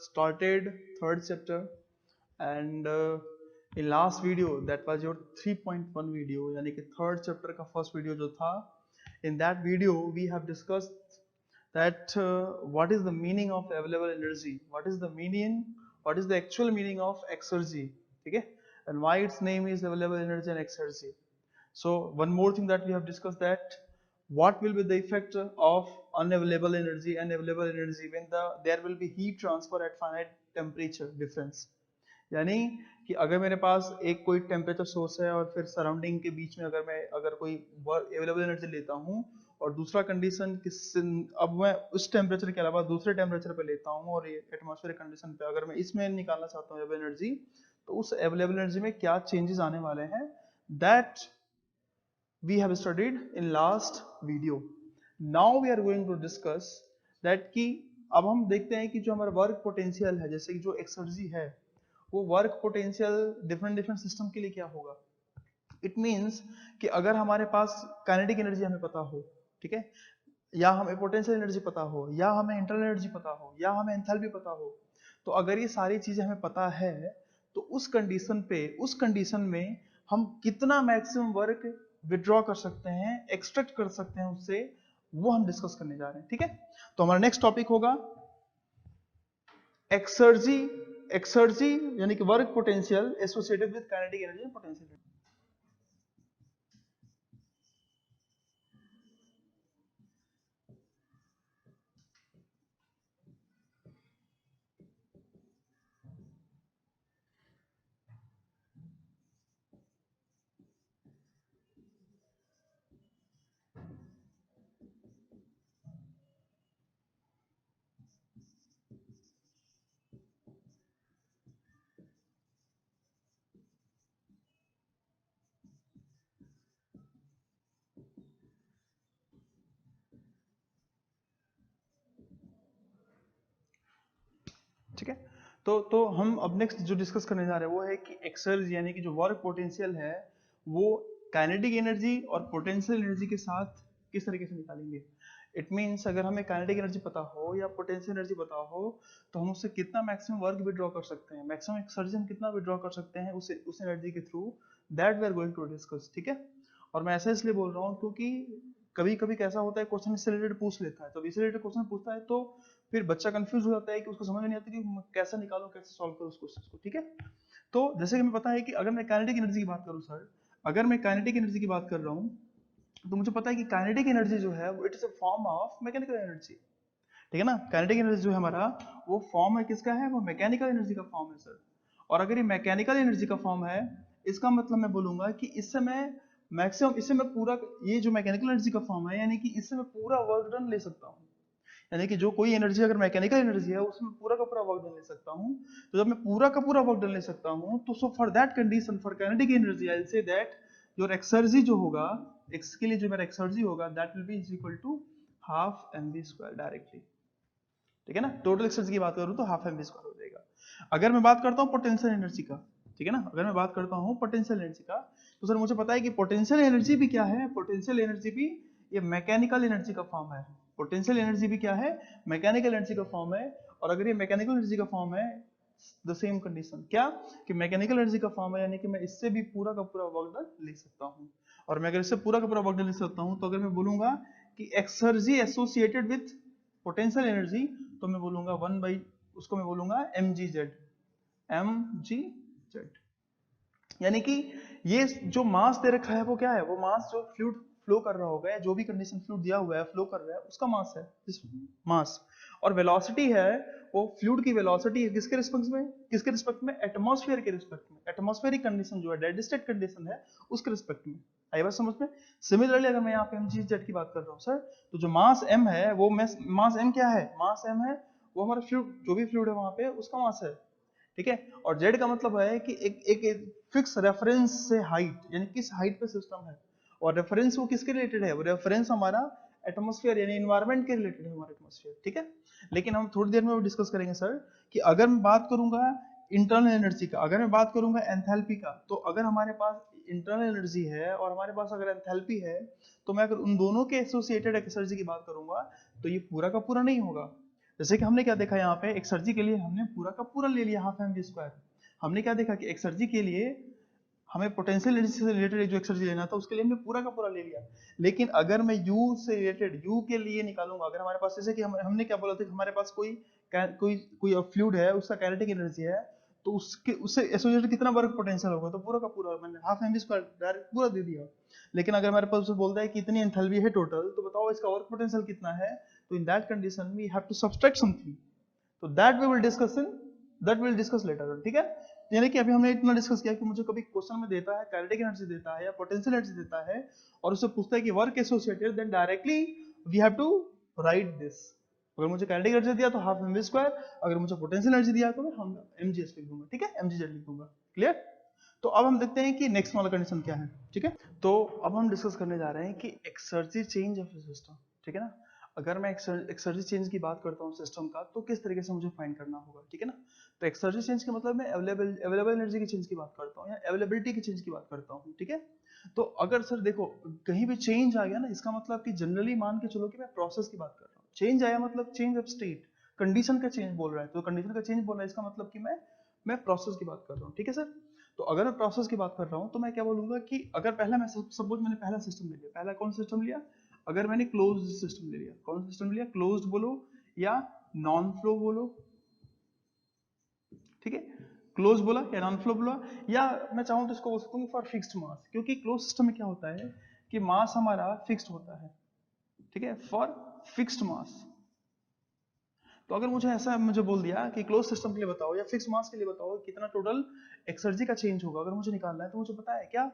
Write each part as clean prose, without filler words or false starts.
started third chapter, and in last video that was your 3.1 video, यानी कि third chapter का first video जो था, in that video we have discussed that what is the meaning of available energy, what is the actual meaning of exergy, ठीक है, and why its name is available energy and exergy. So one more thing that we have discussed, that what will be the effect of unavailable energy and available energy when there will be heat transfer at finite temperature difference. यानी कि अगर मेरे पास एक कोई temperature source है और फिर surrounding के बीच में अगर कोई अवेलेबल एनर्जी लेता हूँ और दूसरा कंडीशन अब मैं उस टेम्परेचर के अलावा दूसरे टेम्परेचर पे लेता हूँ और एटमॉस्फेरिक कंडीशन पे अगर मैं इसमें निकालना चाहता हूँ अवेलेबल एनर्जी, तो उस अवेलेबल एनर्जी में क्या चेंजेस आने वाले हैं, that we have studied in last video. Now we are going to discuss that कि अब हम देखते हैं कि जो हमारा वर्क पोटेंशियल है, जैसे कि जो एक्सर्जी है, वो वर्क पोटेंशियल डिफरेंट सिस्टम के लिए क्या होगा. इट मीन्स कि अगर हमारे पास काइनेटिक एनर्जी हमें पता हो, ठीक है, या हमें पोटेंशियल एनर्जी पता हो, या हमें इंटरनल एनर्जी पता हो, या हमें एंथैल्पी पता हो, तो अगर ये सारी चीजें हमें पता है तो उस कंडीशन में हम कितना मैक्सिमम वर्क विड्रॉ कर सकते हैं, एक्सट्रैक्ट कर सकते हैं उससे, वो हम डिस्कस करने जा रहे हैं. ठीक है, तो हमारा नेक्स्ट टॉपिक होगा एक्सर्जी यानी कि work potential associated with kinetic energy and potential energy. ठीक है, तो हम अब नेक्स्ट जो डिस्कस करने जा रहे हैं वो है कि एक्सर्जी यानी कि जो वर्क पोटेंशियल है वो काइनेटिक एनर्जी और पोटेंशियल एनर्जी के साथ किस तरीके से निकालेंगे. इट मीन्स अगर हमें काइनेटिक एनर्जी पता हो या पोटेंशियल एनर्जी पता हो तो हम उससे कितना मैक्सिमम वर्क विड्रॉ कर सकते हैं, मैक्सिमम एक्सर्जी हम कितना विड्रॉ कर सकते हैं उस एनर्जी के through, that we are going to discuss. ठीक है, और मैं ऐसा इसलिए बोल रहा हूँ क्योंकि कभी कभी कैसा होता है क्वेश्चन इससे रिलेटेड पूछ लेता है, तो इससे रिलेटेड क्वेश्चन पूछता है तो फिर बच्चा कंफ्यूज हो जाता है कि उसको समझ नहीं आता कि कैसे निकालूं, कैसे सॉल्व करूं उस क्वेश्चन को. ठीक है, तो जैसे कि हमें पता है कि अगर मैं काइनेटिक एनर्जी की बात करूं सर, अगर मैं काइनेटिक एनर्जी की बात कर रहा हूं तो मुझे पता है कि काइनेटिक एनर्जी जो है वो it is a form of mechanical energy. ठीक है ना, काइनेटिक एनर्जी जो है हमारा वो फॉर्म है किसका है, वो मैकेनिकल एनर्जी का फॉर्म है सर. और अगर ये मैकेनिकल एनर्जी का फॉर्म है, इसका मतलब मैं बोलूंगा कि इससे मैं मैक्सिमम, इससे मैं पूरा, ये जो मैकेनिकल एनर्जी का फॉर्म है यानी कि इससे मैं पूरा वर्क डन ले सकता हूँ. यानी कि जो कोई एनर्जी अगर मैकेनिकल एनर्जी है उसमें पूरा का पूरा वर्क डन ले सकता हूँ. तो जब मैं पूरा का पूरा वर्क डन ले सकता हूँ तो so for that condition for kinetic energy I will say that your exergy जो होगा, एक्स के लिए जो मेरा एक्सर्जी होगा that will be is equal to half mv² directly. ठीक है ना, टोटल एक्सर्जी की बात करूँ तो हाफ mv² हो जाएगा. अगर मैं बात करता हूँ पोटेंशियल एनर्जी का, ठीक है ना, अगर मैं बात करता हूँ पोटेंशियल एनर्जी का, तो सर मुझे पता है कि पोटेंशियल एनर्जी भी क्या है, पोटेंशियल एनर्जी भी ये मैकेनिकल एनर्जी का फॉर्म है. पोटेंशियल एनर्जी भी क्या है, मैकेनिकल एनर्जी का फॉर्म है. और अगर ये मैकेनिकल एनर्जी का फॉर्म है, द सेम कंडीशन क्या कि मैकेनिकल एनर्जी का फॉर्म है यानी कि मैं इससे भी पूरा का पूरा वर्क डन ले सकता हूँ. और मैं अगर इससे पूरा का पूरा वर्क डन ले सकता हूँ तो अगर मैं बोलूंगा कि exergy associated with potential energy, तो मैं बोलूंगा 1 उसको मैं बोलूंगा mgz. यानी कि ये जो मास दे रखा है वो क्या है, वो मास जो फ्लूइड फ्लो कर रहा होगा या जो भी कंडीशन फ्लूइड दिया हुआ है फ्लो कर रहा है उसका मास है, मास. और वेलोसिटी है वो फ्लूइड की वेलोसिटी है किसके रिस्पेक्ट में, एटमॉस्फेयर के रिस्पेक्ट में. एटमॉस्फेरिक कंडीशन जो है, डेड स्टेट कंडीशन है, उसके रिस्पेक्ट में. आई बात समझ में. सिमिलरली अगर मैं यहाँ पे mgz की बात कर रहा हूँ सर, तो जो मास m है वो मास m क्या है, मास m है वो हमारा फ्लूइड, जो भी फ्लूइड है वहां पे उसका मास है. ठीक है, और z का मतलब है कि एक फिक्स रेफरेंस से हाइट, यानी किस हाइट पे सिस्टम है, और रेफरेंस वो किसके रिलेटेड है, वो रेफरेंस हमारा एटमॉस्फेयर यानी एनवायरनमेंट के रिलेटेड है, हमारा एटमॉस्फेयर. ठीक है, लेकिन हम थोड़ी देर में वो डिस्कस करेंगे सर कि अगर मैं बात करूंगा इंटरनल एनर्जी का, अगर मैं बात करूंगा एंथैल्पी का, तो अगर हमारे पास इंटरनल एनर्जी है और हमारे पास अगर एंथैल्पी है, तो मैं अगर उन दोनों के एसोसिएटेड एक्सर्जी की बात करूंगा तो ये पूरा का पूरा नहीं होगा. जैसे कि हमने क्या देखा यहाँ पे, एक्सर्जी के लिए हमने पूरा का पूरा ले लिया हाफ एम वी स्क्वायर। हमने क्या देखा कि एक्सर्जी के लिए हमें पोटेंशियल एनर्जी से रिलेटेड जो एक्सर्जी लेना था उसके लिए हमने पूरा का पूरा ले लिया। लेकिन अगर मैं यू से रिलेटेड यू के लिए निकालूंगा, अगर हमारे पास जैसे कि हमने क्या बोला था कि हमारे पास कोई कोई फ्लूइड है, उसका काइनेटिक एनर्जी है, तो उससे एसोसिएटेड कितना वर्क पोटेंशियल होगा, तो पूरा का पूरा मैंने half M V square direct पूरा दे दिया। लेकिन अगर हमारे पास बोलता है कि इतनी एंथैल्पी है टोटल, तो बताओ इसका वर्क पोटेंशियल कितना है, तो in that condition we have to subtract something, तो that we will discuss later. ठीक है, यानी कि अभी हमने इतना डिस्कस किया कि मुझे कभी क्वेश्चन में देता है काइनेटिक एनर्जी देता है या पोटेंशियल एनर्जी देता है और उससे पूछता है कि work associated, then directly we have to write this. अगर मुझे काइनेटिक एनर्जी दिया तो हाफ एम वी स्क्वायर, अगर मुझे पोटेंशियल एनर्जी दिया तो मैं हम mgs लिख दूंगा। ठीक है, mgz लिख दूंगा। क्लियर? तो अब हम देखते हैं कि नेक्स्ट वाला कंडीशन क्या है। ठीक है, तो अब हम डिस्कस करने जा रहे हैं कि एक्सर्जी चेंज ऑफ सिस्टम। ठीक है ना, अगर मैं एक्सर्जी चेंज की बात करता हूँ सिस्टम का, तो किस तरीके से मुझे फाइंड करना होगा। ठीक है ना, तो एक्सर्जी चेंज का मतलब मैं अवेलेबल एनर्जी की चेंज की बात करता हूँ या अवेलेबिलिटी की चेंज की बात करता हूँ। ठीक है, तो अगर सर देखो कहीं भी चेंज आ गया ना, इसका मतलब कि जनरली मान के चलो कि मैं प्रोसेस की बात कर रहा हूँ। चेंज आया मतलब चेंज ऑफ स्टेट, कंडीशन का चेंज बोल रहा है, तो कंडीशन का चेंज बोल रहा है, इसका मतलब कि मैं प्रोसेस की बात कर रहा हूँ। ठीक है सर, तो अगर मैं प्रोसेस की बात कर रहा हूँ तो मैं क्या बोलूंगा कि अगर पहला मैं सपोज मैंने पहला सिस्टम ले लिया, पहला कौन सिस्टम लिया, अगर मैंने क्लोज्ड सिस्टम ले लिया, कौन सा सिस्टम लिया, क्लोज्ड बोलो या नॉन फ्लो बोलो। ठीक है, क्लोज बोला या नॉन फ्लो बोला, या मैं चाहूँ तो इसको बोल सकता हूँ फॉर फिक्स्ड मास, क्योंकि क्लोज सिस्टम में क्या होता है कि मास हमारा फिक्स्ड होता है। ठीक है, फॉर फिक्स्ड मास। तो अगर मुझे ऐसा मुझे बोल दिया कि क्लोज सिस्टम के लिए बताओ या फिक्स्ड मास के लिए बताओ कितना टोटल एक्सर्जी का चेंज होगा, अगर मुझे निकालना है, तो मुझे पता है क्या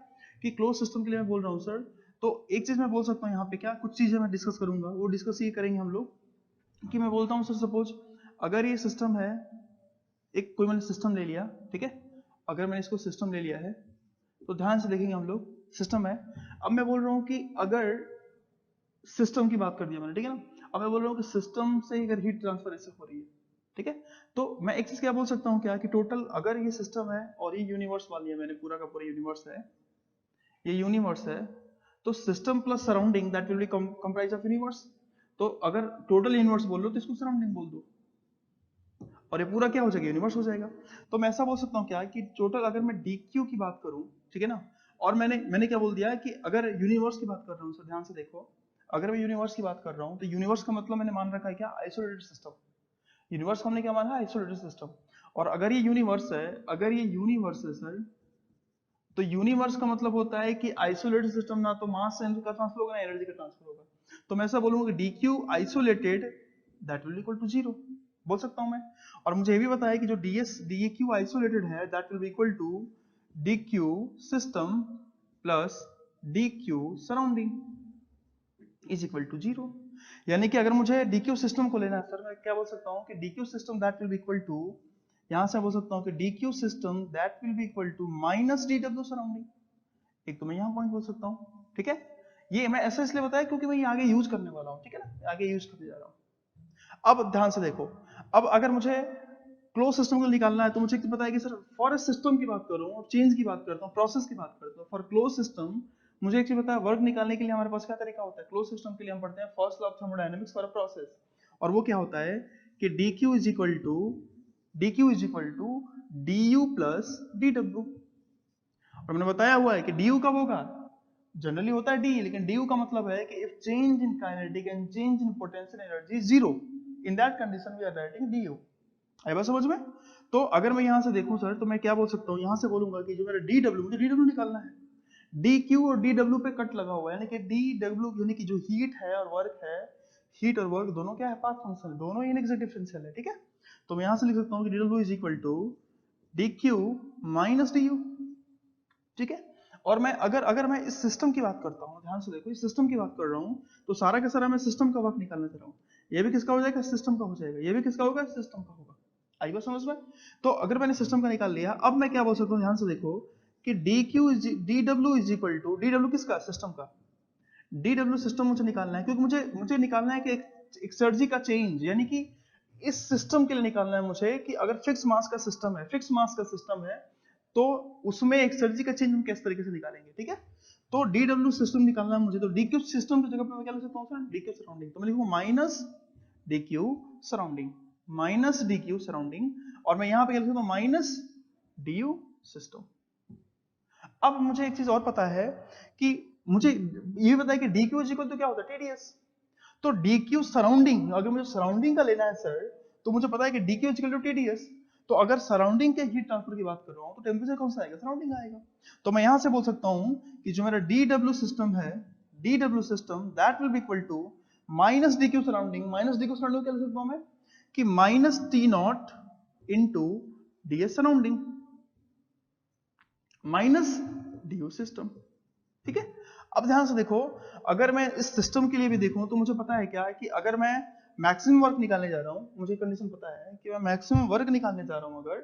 कि क्लोज सिस्टम के लिए मैं बोल रहा हूँ सर, तो एक चीज मैं बोल सकता हूँ यहाँ पे, क्या कुछ चीजें मैं डिस्कस करूंगा, वो डिस्कस ये करेंगे हम लोग कि मैं बोलता हूँ सर सपोज अगर ये सिस्टम है, एक कोई मैंने सिस्टम ले लिया। ठीक है, अगर मैंने इसको सिस्टम ले लिया है तो ध्यान से देखेंगे हम लोग, सिस्टम है। अब मैं बोल रहा हूँ कि अगर सिस्टम की बात कर दिया मैंने, ठीक है ना, अब मैं बोल रहा हूँ कि सिस्टम से अगर हीट ट्रांसफर ऐसे हो रही है, ठीक है, तो मैं एक चीज क्या बोल सकता हूँ क्या कि टोटल अगर ये सिस्टम है और ये यूनिवर्स वाली है, मैंने पूरा का पूरा यूनिवर्स है, ये यूनिवर्स है, तो system plus surrounding that will B comprise of universe. तो अगर टोटल यूनिवर्स बोल लो तो इसको सराउंडिंग बोल दो और ये पूरा क्या हो जाएगा, यूनिवर्स हो जाएगा। तो मैं ऐसा बोल सकता हूँ क्या कि टोटल अगर मैं dq की बात करूँ, ठीक है ना, और मैंने क्या बोल दिया कि अगर यूनिवर्स की बात कर रहा हूँ, सर ध्यान से देखो, अगर मैं यूनिवर्स की बात कर रहा हूँ तो यूनिवर्स का मतलब मैंने मान रखा है क्या, आइसोलेटेड सिस्टम। यूनिवर्स हमने क्या माना है, आइसोलेटेड सिस्टम। और अगर ये यूनिवर्स है, अगर ये यूनिवर्स है सर, तो यूनिवर्स का मतलब होता है कि आइसोलेटेड सिस्टम ना तो मास का ट्रांसफर होगा ना एनर्जी का ट्रांसफर होगा। तो मैं ऐसा बोलूंगा कि dq isolated that will equal to 0 बोल सकता हूं मैं। और मुझे ये भी पता है कि जो dq आइसोलेटेड है that will be equal to dq system plus dq surrounding is equal to 0। यानी कि अगर मुझे dq सिस्टम को लेना है सर, मैं क्या बोल सकता हूँ कि dq system that will be equal to, यहां से बोल सकता हूँ कि dq system that will be equal to minus dw surrounding. एक तो मैं यहां पॉइंट बोल सकता हूँ। ठीक है, ये मैं ऐसा इसलिए बताया क्योंकि मैं ये आगे यूज करने वाला हूँ। ठीक है ना, आगे यूज करने जा रहा हूँ। अब ध्यान से देखो, अब अगर मुझे क्लोज सिस्टम को निकालना है तो मुझे पता है कि सर फॉर सिस्टम की बात करूँ और चेंज की बात करता हूँ, प्रोसेस की बात करता हूँ, फॉर क्लोज सिस्टम मुझे एक चीज पता है, वर्क निकालने के लिए हमारे पास क्या तरीका होता है, क्लोज सिस्टम के लिए हम पढ़ते हैं first law of thermodynamics for a process, और वो क्या होता है कि dq is equal to du plus dw। और मैंने बताया हुआ है कि du कब होगा, जनरली होता है d, लेकिन du का मतलब है कि if change in kinetic and change in potential energy zero, in that condition we are writing du। आई बात समझ में? तो अगर मैं यहां से देखूं सर, तो मैं क्या बोल सकता हूं, यहां से बोलूंगा कि जो मेरा dw, मुझे dw निकालना है, dq और dw पे कट लगा हुआ है, यानी कि dw यानी कि जो हीट है और वर्क है, हीट और वर्क दोनों क्या है, पाथ फंक्शन है, दोनों इनएग्जैक्ट डिफरेंशियल है। ठीक है, तो मैं यहां से लिख सकता हूं कि dw is equal to dq minus du। ठीक है, और मैं अगर मैं इस सिस्टम की बात करता हूँ, ध्यान से देखो, इस सिस्टम की बात कर रहा हूँ, तो सारा का सारा मैं सिस्टम का वर्क निकालना चाह रहा हूँ। ये भी किसका हो जाएगा, सिस्टम का हो जाएगा, ये भी किसका होगा, सिस्टम का होगा। आई बात समझ में? तो अगर मैंने सिस्टम का निकाल लिया, अब मैं क्या बोल सकता हूँ, ध्यान से देखो कि dw is equal to, dw किसका, सिस्टम का, dw सिस्टम मुझे निकालना है, क्योंकि मुझे निकालना है कि एक्सर्जी का चेंज, यानी कि इस सिस्टम के लिए निकालना है मुझे कि अगर फिक्स मास का सिस्टम है, फिक्स मास का सिस्टम है, तो उसमें एक्सर्जी का चेंज हम किस तरीके से निकालेंगे। ठीक है, तो dw सिस्टम निकालना है मुझे, तो dq सिस्टम की जगह पे मैं क्या लिख सकता हूँ सर, dq सराउंडिंग, तो मैं लिखूंगा minus D Q surrounding, minus D Q surrounding, और मैं यहां पे क्या लिख सकता हूं माइनस डी यू सिस्टम। अब मुझे एक चीज और पता है कि मुझे ये पता है कि डी क्यू इक्वल तो क्या होता है टीडीएस। तो डी क्यू सराउंडिंग, अगर मुझे सराउंडिंग का लेना है सर, तो मुझे पता है कि D Q equal to TDS. तो अगर सराउंडिंग के हीट ट्रांसफर की बात कर रहा हूं तो टेम्परेचर कौन सा आएगा, सराउंडिंग आएगा। तो मैं यहां से बोल सकता हूं कि जो मेरा डी डब्ल्यू सिस्टम है, D W system that will be equal to minus D Q surrounding, minus D Q surrounding क्या लिख सकता हूं मैं कि minus T naught into D S surrounding minus D U system. ठीक है, अब ध्यान से देखो, अगर मैं इस सिस्टम के लिए भी देखूं तो मुझे पता है क्या है कि अगर मैं मैक्सिमम वर्क निकालने जा रहा हूं, मुझे कंडीशन पता है कि मैं मैक्सिमम वर्क निकालने जा रहा हूं अगर,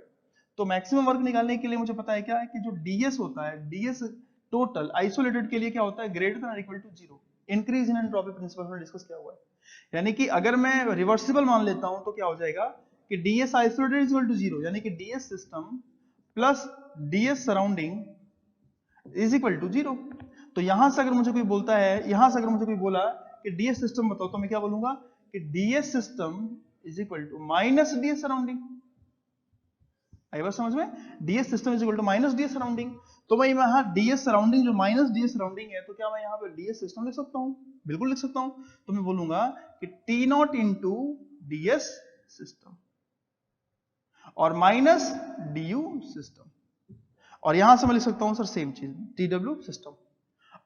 तो मैक्सिमम वर्क निकालने के लिए मुझे पता है क्या है कि जो डीएस होता है, डीएस टोटल आइसोलेटेड के लिए क्या होता है, ग्रेटर देन और equal to 0। Increase in entropy principle पर डिस्कस किया हुआ है। यानी कि अगर मैं रिवर्सिबल मान लेता हूं तो क्या हो जाएगा कि DS isolated is equal to 0, यानी कि DS system plus DS surrounding is equal to 0। तो यहां से अगर मुझे कोई बोलता है, यहां से अगर मुझे कोई बोला कि डीएस सिस्टम बताओ, तो मैं क्या बोलूंगा कि DS system is equal to minus DS surrounding. आई बात समझ में, DS system is equal to minus DS surrounding. तो मैं यहां डीएस सराउंडिंग जो माइनस डीएस सराउंडिंग है, तो क्या मैं यहां पे डीएस सिस्टम लिख सकता हूं, बिल्कुल लिख सकता हूं। तो मैं बोलूंगा कि T naught into DS system और माइनस डी यू सिस्टम, और यहां से मैं लिख सकता हूं सर सेम चीज टी डब्ल्यू सिस्टम।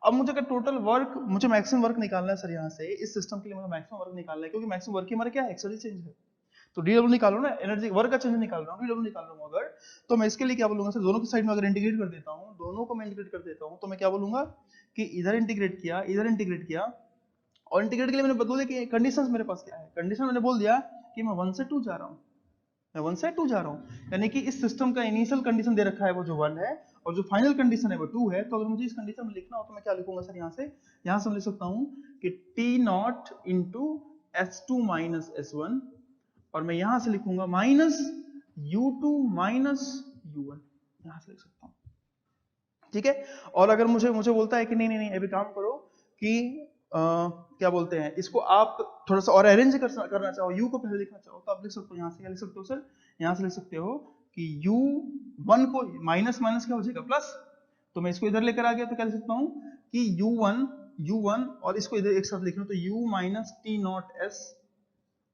अब मुझे अगर टोटल वर्क, मुझे मैक्सिमम वर्क निकालना है सर, यहाँ से इस सिस्टम के लिए मुझे मैक्सिमम वर्क निकालना है, क्योंकि मैक्सिमम वर्क ही हमारा क्या है, एक्सर्जी चेंज है। तो डी डब्ल्यू निकालो ना, एनर्जी वर्क का चेंज निकाल रहा हूँ, डी डब्ल्यू निकाल रहा हूँ अगर, तो मैं इसके लिए क्या बोलूंगा सर, दोनों की साइड में अगर इंटीग्रेट कर देता हूँ, दोनों को मैं इंटीग्रेट कर देता हूँ, तो मैं क्या बोलूंगा कि इधर इंटीग्रेट किया, इधर इंटीग्रेट किया, और इंटीग्रेट के लिए मैंने बदल दिया कि कंडीशन मेरे पास क्या है, कंडीशन मैंने बोल दिया कि मैं 1 से 2 जा रहा हूँ, मैं 1 से 2 जा रहा हूँ, यानी कि इस सिस्टम का इनिशियल कंडीशन दे रखा है वो जो 1 है, और जो फाइनल कंडीशन है वो 2 है। तो अगर मुझे इस कंडीशन में लिखना हो तो मैं क्या लिखूंगा सर, यहाँ से मैं लिख सकता हूँ कि T naught into S two minus S one, और मैं यहां से लिखूंगा minus U two minus U one, यहां से लिख सकता हूँ। ठीक है, और अगर मुझे मुझे बोलता है कि नहीं नहीं नहीं अभी काम करो कि क्या बोलते हैं इसको, आप थोड़ा सा और अरेंज करना चाहो, यू को पहले लिखना चाहो, तो आप लिख सकते हो, यहाँ से क्या लिख सकते हो सर, यहाँ से लिख सकते हो कि यू वन को माइनस माइनस क्या हो जाएगा प्लस, तो मैं इसको इधर लेकर आ गया तो क्या लिख सकता हूँ कि यू वन और इसको इधर एक साथ लिख रहा हूं, तो U minus T naught S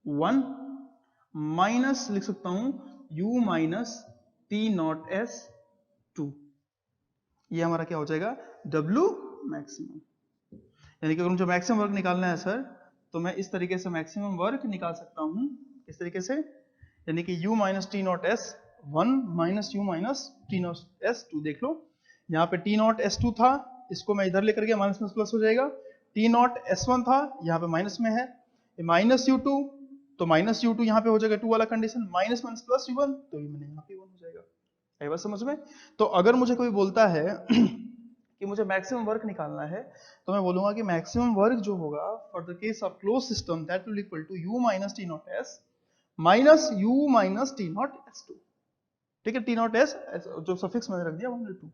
one minus लिख सकता हूं u minus T naught S two, ये हमारा क्या हो जाएगा w मैक्सिमम। यानी कि अगर मुझे मैक्सिमम वर्क निकालना है सर, तो मैं इस तरीके से मैक्सिमम वर्क निकाल सकता हूं, इस तरीके से, यानी कि u minus T naught S one minus U minus T naught S two. देख लो यहाँ पे टी नॉट एस टू था, इसको मैं इधर लेकर गया, माइनस में प्लस हो जाएगा, टी नॉट एस वन था, यहाँ पे माइनस में है, माइनस यू टू, तो माइनस यू टू यहाँ पे हो जाएगा 2 वाला condition, minus minus plus you one, तो ये मैंने यहाँ पे 1 हो जाएगा। है बात समझ में। तो अगर मुझे कोई बोलता है कि मुझे मैक्सिमम वर्क निकालना है, तो मैं बोलूंगा कि मैक्सिमम वर्क जो होगा for the case of close system that will equal to U minus T naught S minus U minus T naught S two. ठीक है, टी नॉट एस जो सफिक्स मैंने रख दिया 1/2।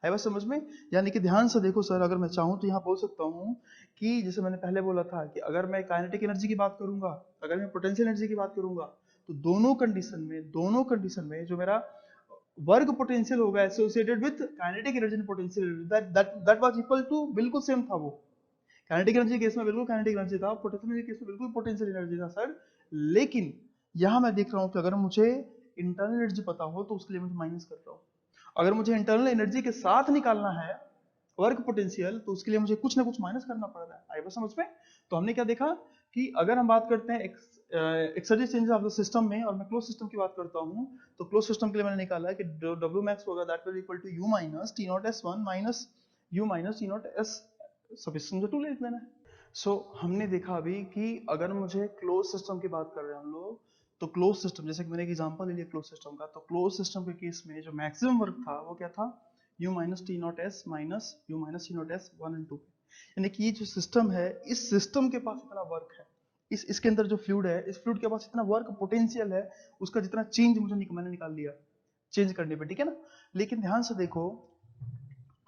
आई बात समझ में। यानी कि ध्यान से देखो सर, अगर मैं चाहूं तो यहाँ बोल सकता हूँ कि जैसे मैंने पहले बोला था कि अगर मैं काइनेटिक एनर्जी की बात करूंगा, अगर मैं पोटेंशियल एनर्जी की बात करूंगा, तो दोनों कंडीशन में जो मेरा वर्क पोटेंशियल होगा associated with kinetic energy and potential that was equal to, बिल्कुल सेम था वो। काइनेटिक एनर्जी केस में बिल्कुल काइनेटिक एनर्जी था, पोटेंशियल एनर्जी केस में बिल्कुल पोटेंशियल एनर्जी था सर। लेकिन यहां मैं देख रहा हूं कि अगर मुझे इंटरनल एनर्जी पता हो तो उसके लिए मुझे माइनस कर रहा हूं, अगर मुझे इंटरनल एनर्जी के साथ निकालना है वर्क पोटेंशियल, तो उसके लिए मुझे कुछ ना कुछ माइनस करना पड़ रहा है। आई बात समझ में। तो हमने क्या देखा कि अगर हम बात करते हैं exergy changes of the system में, और मैं क्लोज सिस्टम की बात करता हूं, तो क्लोज सिस्टम के लिए मैंने निकाला है कि डब्ल्यू मैक्स होगा that will equal to U minus T naught S one minus U minus T naught S sufficient to लिख लेना है। सो हमने देखा अभी कि अगर मुझे क्लोज सिस्टम की बात कर रहे हैं हम लोग, तो क्लोज सिस्टम, जैसे कि मैंने एक एग्जांपल ले लिया क्लोज सिस्टम का, तो क्लोज सिस्टम के केस में जो मैक्सिमम वर्क था वो क्या था, u minus T naught S minus U minus T naught S 1 और 2। यानी कि ये जो सिस्टम है, इस सिस्टम के पास इतना वर्क है, इसके अंदर जो फ्लूइड है, इस फ्लूइड के पास इतना वर्क पोटेंशियल है, उसका जितना चेंज मैंने निकाल लिया चेंज करने पे, ठीक है ना। लेकिन ध्यान से देखो,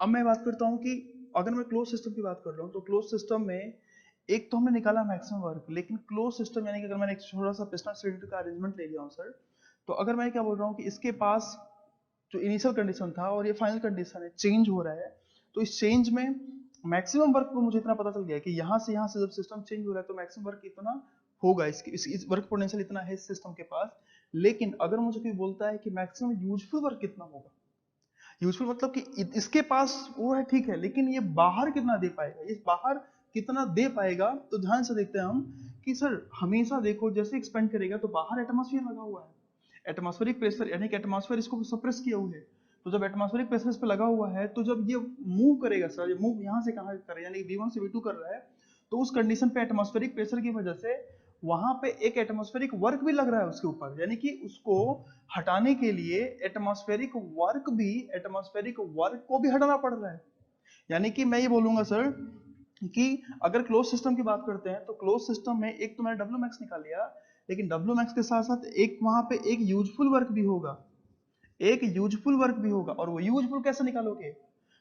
अब मैं बात करता हूँ कि अगर मैं क्लोज सिस्टम की बात कर रहा हूँ, तो क्लोज सिस्टम में एक तो हमने निकाला मैक्सिमम वर्क, लेकिन क्लोज सिस्टम यानी कि अगर मैंने एक छोटा सा पिस्टन सिलेंडर का अरेंजमेंट ले लिया हूँ सर, तो अगर मैं क्या बोल रहा हूँ कि इसके पास जो इनिशियल कंडीशन था और ये फाइनल कंडीशन है, चेंज हो रहा है, तो इस चेंज में मैक्सिमम वर्क को मुझे इतना पता चल गया कि यहाँ से जब सिस्टम चेंज हो रहा है तो मैक्सिमम वर्क इतना होगा, इस वर्क पोटेंशियल इतना है इस सिस्टम के पास। लेकिन अगर मुझे कोई बोलता है कि मैक्सिमम यूजफुल वर्क कितना होगा, यूजफुल मतलब कि इसके पास वो है ठीक है, लेकिन ये बाहर कितना दे पाएगा, ये बाहर कितना दे पाएगा, तो ध्यान से देखते हैं हम कि सर हमेशा देखो जैसे एक्सपेंड करेगा तो बाहर एटमॉस्फेयर लगा हुआ है, एटमॉस्फेरिक प्रेशर यानी कि एटमॉस्फेयर इसको सप्रेस किया हुआ है, तो जब एटमॉस्फेरिक प्रेशर इस पे लगा हुआ है तो जब ये मूव करेगा सर, ये मूव यहाँ से कहाँ करे यानी V1 से V2 कर रहा है, तो उस कंडीशन पे एटमॉस्फेरिक प्रेशर की वजह से वहां पे एक एटमॉस्फेरिक वर्क भी लग रहा है उसके ऊपर, यानी कि उसको हटाने के लिए एटमॉस्फेरिक वर्क को भी हटाना पड़ रहा है। यानी कि मैं ये बोलूंगा सर कि अगर क्लोज सिस्टम की बात करते हैं तो क्लोज सिस्टम में एक तो मैंने डब्ल्यू मैक्स निकाल लिया, लेकिन डब्ल्यू मैक्स के साथ साथ एक वहां पे एक यूजफुल वर्क भी होगा, एक यूजफुल वर्क भी होगा। और वो यूजफुल कैसे निकालोगे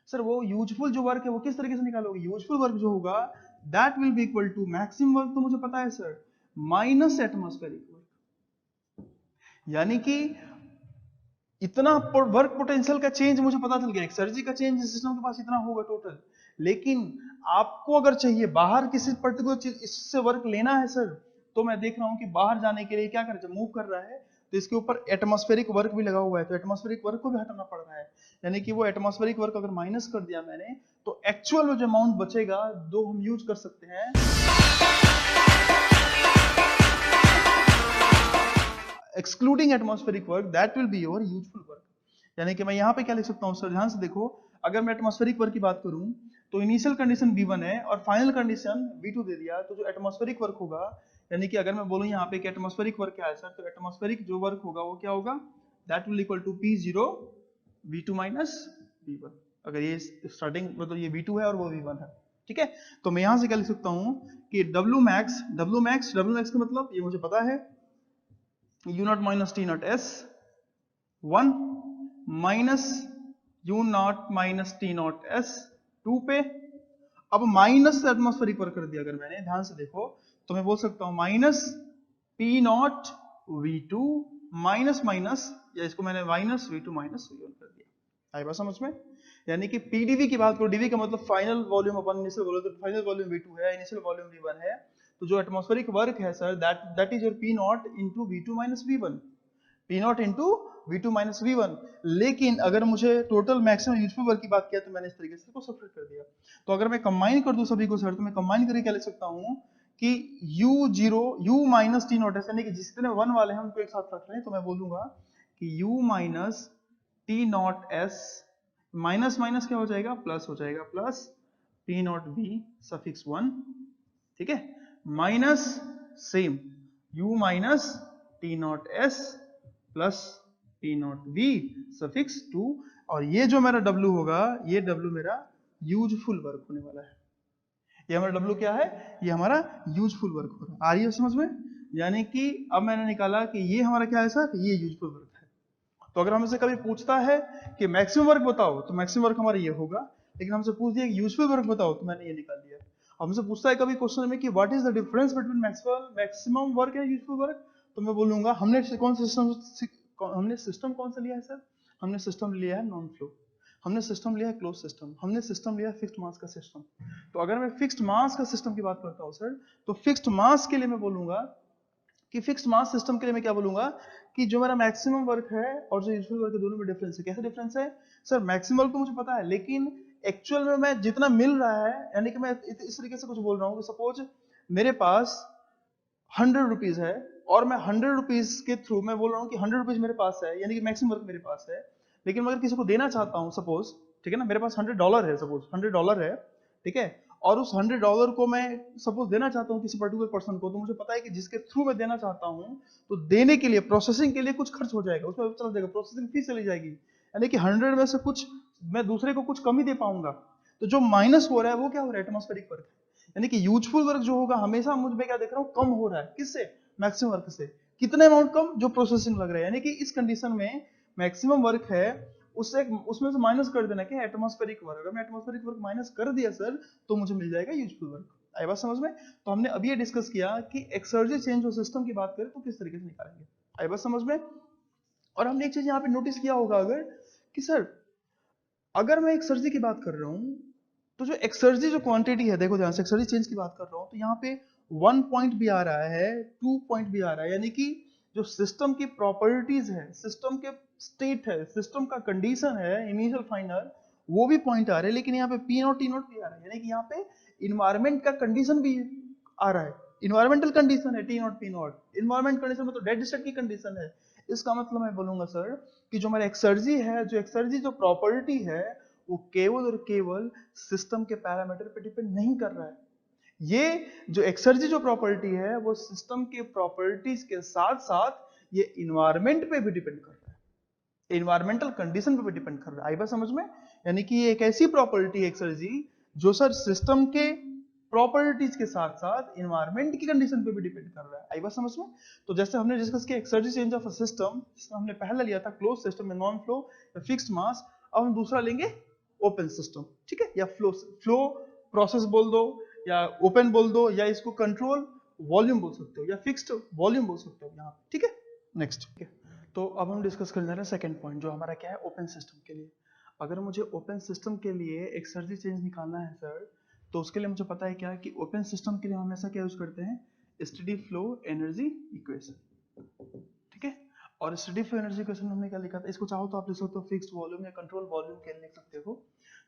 सर, वो यूजफुल जो वर्क है वो किस तरीके से निकालोगे, यूजफुल वर्क जो होगा that will be equal to maximum work, तो मुझे पता है सर, माइनस एटमॉस्फेरिक वर्क। यानी कि इतना वर्क पोटेंशियल का चेंज मुझे पता चल गया, एक्सर्जी का चेंज सिस्टम के पास इतना होगा टोटल। लेकिन आपको अगर चाहिए बाहर किसी पर्टिकुलर चीज इससे वर्क लेना है सर, तो मैं देख रहा हूं कि बाहर जाने के लिए क्या कर मूव कर रहा है, तो इसके ऊपर एटमॉस्फेरिक वर्क भी लगा हुआ है, तो एटमॉस्फेरिक वर्क को भी हटाना पड़ रहा है। यानी कि वो एटमॉस्फेरिक वर्क अगर माइनस कर दिया मैंने, तो एक्चुअल में जो अमाउंट बचेगा दो हम यूज कर सकते हैं, excluding atmospheric work that will be your useful work. यानी कि मैं यहाँ पे क्या लिख सकता हूँ सर, ध्यान से देखो, अगर मैं एटमॉस्फेरिक वर्क की बात करूं तो इनिशियल कंडीशन V1 है और फाइनल कंडीशन V2 दे दिया, तो जो एटमॉस्फेरिक वर्क होगा, यानी कि अगर मैं बोलूं यहाँ पे कि एटमॉस्फेरिक वर्क क्या है सर, तो एटमॉस्फेरिक जो वर्क होगा वो क्या होगा, that will equal to P0 V2 minus V1। अगर ये स्टार्टिंग मतलब ये V2 है और वो V1 है, ठीक है, तो मैं यहाँ से क्या लिख सकता हूँ कि W max का मतलब ये मुझे पता है, U naught minus T naught S 1 minus U naught minus T naught S 2 पे। अब माइनस एटमॉस्फेरिक वर्क कर दिया अगर मैंने, ध्यान से देखो, तो मैं बोल सकता हूं minus P naught V2 minus minus, या इसको मैंने माइनस V2 माइनस V1 कर दिया। आई बात समझ में? यानी कि PdV की बात करो, डीवी का मतलब फाइनल वॉल्यूम अपन इनिशियल बोलो तो फाइनल वॉल्यूम V2 है, इनिशियल वॉल्यूम V1 है, तो जो एटमॉस्फेरिक वर्क है sir that is your P not into V2 minus V1, P not into V2 minus V1। लेकिन अगर मुझे टोटल मैक्सिमम यूजफुल वर्क की बात किया तो मैंने इस तरीके से इसको सेपरेट कर दिया। तो अगर मैं कंबाइन कर दूं सभी को सर, तो मैं कंबाइन करके क्या लिख सकता हूं कि U माइनस T नॉट, यानी कि जितने 1 वाले हैं उनको एक साथ रख लें, तो मैं बोलूंगा कि U minus T not S minus minus क्या हो जाएगा, प्लस हो जाएगा, plus P not B suffix 1, ठीक है, minus same U minus T not S plus T not B suffix 2, और ये जो मेरा W होगा, ये W मेरा यूजफुल वर्क होने वाला है। ये हमारा W क्या है, ये हमारा यूजफुल वर्क हो रहा है। आ रही है समझ में? यानी कि अब मैंने निकाला कि ये हमारा क्या है सर, ये यूजफुल वर्क है। तो अगर हमसे कभी पूछता है कि मैक्सिमम वर्क बताओ, तो मैक्सिमम वर्क हमारा ये होगा, लेकिन हमसे पूछ दिया कि यूजफुल वर्क बताओ, तो मैंने ये निकाल दिया। हमसे पूछता है कभी क्वेश्चन में कि what is the difference between maximum work and useful work, तो मैं बोलूंगा हमने सिस्टम कौन सा लिया है सर, हमने सिस्टम लिया है नॉन फ्लो, हमने सिस्टम लिया है क्लोज सिस्टम, हमने सिस्टम लिया है फिक्स्ड मास का सिस्टम। तो अगर मैं फिक्स्ड मास का सिस्टम की बात करता हूँ सर, तो फिक्स्ड मास के लिए मैं बोलूंगा कि फिक्स्ड मास सिस्टम के लिए मैं क्या बोलूंगा कि जो मेरा मैक्सिमम वर्क है और जो यूजफुल वर्क है दोनों में डिफरेंस है। कैसे डिफरेंस है सर, मैक्सिमम वर्क तो मुझे पता है, लेकिन एक्चुअल में मैं जितना मिल रहा है, यानी कि मैं इस तरीके से कुछ बोल रहा हूँ कि सपोज मेरे पास 100 रुपीज है और मैं 100 रुपीज के थ्रू मैं बोल रहा हूँ कि 100 रुपीज मेरे पास है, यानी कि मैक्सिमम वर्क मेरे पास है, लेकिन मैं अगर किसी को देना चाहता हूँ सपोज, ठीक है ना, मेरे पास $100 है, सपोज $100 है, ठीक है, और उस $100 को मैं सपोज देना चाहता हूँ किसी पर्टिकुलर पर्सन को, तो मुझे पता है कि जिसके थ्रू मैं देना चाहता हूँ, तो देने के लिए प्रोसेसिंग के लिए कुछ खर्च हो जाएगा, उसमें चला जाएगा, प्रोसेसिंग फीस चली जाएगी, यानी कि 100 में से कुछ मैं दूसरे को कुछ कम ही दे पाऊंगा। तो जो माइनस हो रहा है वो क्या हो रहा है, एटमॉस्फेरिक वर्क, यानी कि यूजफुल वर्क जो होगा हमेशा मुझ में क्या देख रहा हूँ, कम हो रहा है, किससे, मैक्सिमम वर्क से। कितने अमाउंट कम, जो प्रोसेसिंग लग रहा है, यानी कि इस कंडीशन में मैक्सिमम वर्क है उससे उसमें से माइनस कर देना क्या, एटमॉस्फेरिक वर्क। अगर मैं एटमॉस्फेरिक वर्क माइनस कर दिया सर, तो मुझे मिल जाएगा यूजफुल वर्क। आई बात समझ में? तो हमने अभी ये डिस्कस किया कि एक्सर्जी चेंज ऑफ सिस्टम की बात करें तो किस तरीके से निकालेंगे। आई बात समझ में? और हमने एक चीज यहाँ पे नोटिस किया होगा अगर कि सर अगर मैं एक्सर्जी की बात कर रहा हूँ तो जो एक्सर्जी जो क्वांटिटी है, देखो ध्यान से, एक्सर्जी चेंज की बात कर रहा हूँ तो यहाँ पे 1 पॉइंट भी आ रहा है, 2 पॉइंट भी आ रहा है, यानी कि जो सिस्टम की प्रॉपर्टीज है, सिस्टम के स्टेट है, सिस्टम का कंडीशन है इनिशियल फाइनल, वो भी पॉइंट आ रहे हैं, लेकिन यहाँ पे पी नॉट टी नॉट भी आ रहा है, यानी कि यहाँ पे इन्वायरमेंट का कंडीशन भी आ रहा है, इन्वायरमेंटल कंडीशन है T not P not, environment condition में तो डेड स्टेट की कंडीशन है। इसका मतलब मैं बोलूंगा सर कि जो हमारा एक्सर्जी है, जो एक्सर्जी जो प्रॉपर्टी है, वो केवल और केवल सिस्टम के पैरामीटर पे डिपेंड नहीं कर रहा है। ये जो एक्सर्जी जो प्रॉपर्टी है वो सिस्टम के प्रॉपर्टीज के साथ साथ ये इन्वायरमेंट पे भी डिपेंड कर रहा है, इन्वायरमेंटल कंडीशन पे भी डिपेंड कर रहा है। आई बात समझ में? यानी कि ये एक ऐसी प्रॉपर्टी है एक्सर्जी जो सर सिस्टम के प्रॉपर्टीज के साथ साथ इन्वायरमेंट की कंडीशन पे भी डिपेंड कर रहा है। आई बात समझ में? तो जैसे हमने डिस्कस किया exergy change of a system, हमने पहला लिया था क्लोज सिस्टम में नॉन फ्लो या फिक्स्ड मास, अब हम दूसरा लेंगे ओपन सिस्टम, ठीक है, या फ्लो प्रोसेस बोल दो या ओपन बोल दो या इसको कंट्रोल वॉल्यूम बोल सकते हो या फिक्स्ड वॉल्यूम बोल सकते हो यहाँ, ठीक है। नेक्स्ट, ठीक है, तो अब हम डिस्कस करने जा रहे हैं सेकंड पॉइंट जो हमारा क्या है, ओपन सिस्टम के लिए। अगर मुझे ओपन सिस्टम के लिए एक्सर्जी चेंज निकालना है सर, तो उसके लिए मुझे पता है क्या कि ओपन सिस्टम के लिए हम हमेशा क्या यूज करते हैं, स्टेडी फ्लो एनर्जी इक्वेशन, ठीक है। और स्टेडी फ्लो एनर्जी इक्वेशन हमने क्या लिखा था, इसको चाहो तो आप लिख सकते हो फिक्स्ड वॉल्यूम या कंट्रोल वॉल्यूम के लिए लिख सकते हो।